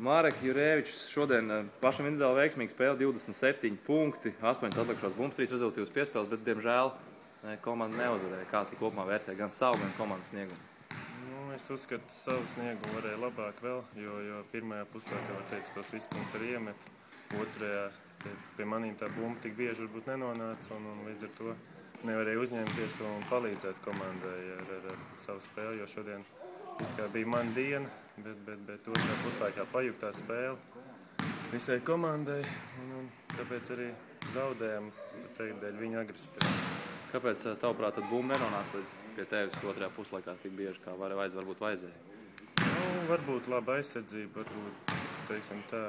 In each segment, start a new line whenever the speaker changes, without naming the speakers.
Marek Jurēvičs šodien pašam individuāli veiksmīgi spēle, 27 punkti, 8 atlikušās bumbas, 3 rezultīvas piespēles, bet, diemžēl, komanda neuzvarēja. Kā tik kopumā vērtē gan savu, gan komandas sniegumu?
Es uzskatu, savu sniegumu varēja labāk vēl, jo pirmajā puslaikā, var teikt, tos viss punkts arī iemet. Otrajā pie manīm tā bumba tik bieži varbūt nenonāca, un līdz ar to nevarēja uzņemties un palīdzēt komandai ar savu spēli, jo šodien bija mana diena, bet otrajā puslaikā pajūgtā spēle visai komandai, un tāpēc arī zaudējām, dēļ viņa agresivitātes.
Kāpēc, tavuprāt, tad bumba nenonāca līdz pie tevis otrajā puslaikā tik bieži, kā varbūt vajadzēja?
Varbūt laba aizsardzība, varbūt, teiksim tā,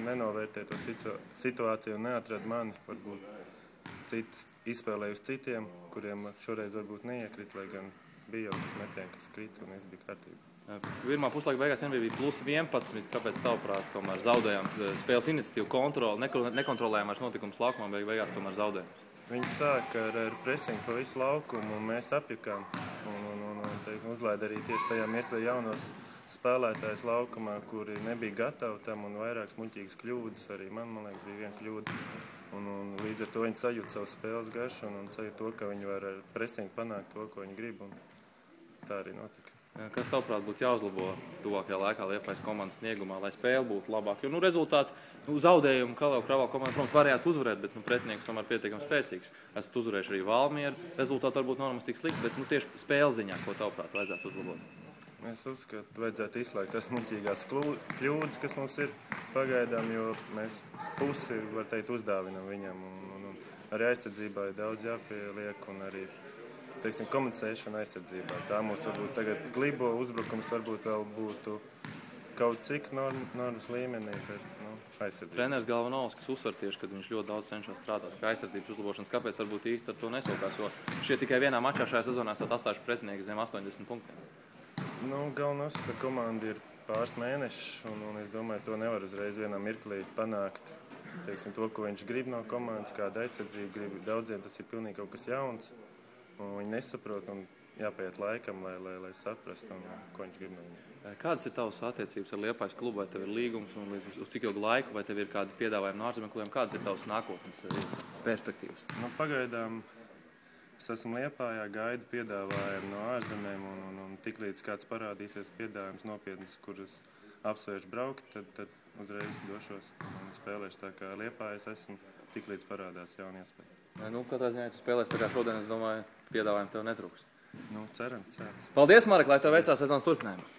nenovērtē to situāciju un neatrada mani, varbūt cits izspēlēja uz citiem, kuriem šoreiz varbūt neiekrita, lai gan bija jau tas metieni, kas krita un viss bija kārtībā.
Pirmā puslaika beigās bija plus 11, kāpēc tavuprāt, tomēr zaudējām spēles iniciatīvu kontroli, nekontrolējām vairs notikumus laukumā, beigās tomēr zaudējām?
Viņi sāka ar presingu pa visu laukumu, un mēs apjukām un uzlaida arī tieši tajā mirklī jaunos spēlētājus laukumā, kuri nebija gatavi tam, un vairākas muļķīgas kļūdas, arī man liekas, bija viena kļūda. Un līdz ar to viņi sajūt savu spēles garšu un sajūt to, ka viņi var ar presingu panākt to, ko viņi grib, un tā arī notika.
Kas, tavuprāt, būtu jāuzlabo tuvākajā laikā Liepājas komandas sniegumā, lai spēle būtu labāka? Jo rezultāti, zaudējumu Kravāla komanda, protams, varētu uzvarēt, bet pretinieks tomēr pietiekami spēcīgs. Esat uzvarējuši arī Valmieru, rezultāti varbūt normāli tik slikti, bet tieši spēles ziņā, ko tavuprāt vajadzētu uzlabot?
Es uzskatu, vajadzētu izslēgt tās muļķīgās kļūdas, kas mums ir pagaidām, jo mēs pusi, var teikt, uzdāvinam viņam. Un arī aizsardzībā ir daudz jāpieliek un arī, teiksim, komunicēšana aizsardzībā. Tā mums varbūt tagad glibo uzbrukums varbūt vēl būtu kaut cik normas līmenī, bet aizsardzībā.
Treneris Galvanovskis uzsver tieši, kad viņš ļoti daudz cenšas strādāt pie aizsardzības uzlabošanas. Kāpēc varbūt īsti ar to nesokās? Jo šie tikai vienā mačā šajā sezonā esat atstājuši pretinieki zem 80 punktiem.
Galvenais, ka komanda ir pāris mēneši, un es domāju, to nevar uzreiz vienā mirklī panākt. Teiksim, to, ko viņš grib no komandas, kāda aizsardzība grib. Daudziem tas ir pilnīgi kaut kas jauns, un viņi nesaprot, un jāpaiet laikam, lai saprastu, ko viņš grib no viņiem.
Kādas ir tavas attiecības ar Liepājas klubu? Vai tev ir līgums un uz cik ilgu laiku, vai tev ir kādi piedāvājumi no ārzemju klubiem? Kādas ir tavas nākotnes perspektīvas?
Pagaidām es esmu Liepājā, gaidu piedāvājumu no ārzemēm, un tiklīdz kāds parādīsies piedāvājums nopietnas, kuras apsvērš braukt, tad uzreiz došos un spēlēšu tā kā Liepājas esmu, tiklīdz parādās jauna iespēja.
Katrā ziņā, ja tu spēlēsi tā kā šodien, es domāju, piedāvājumu tev netrūks.
Ceram.
Paldies, Marek, lai tev veicās sezonas turpinājumā.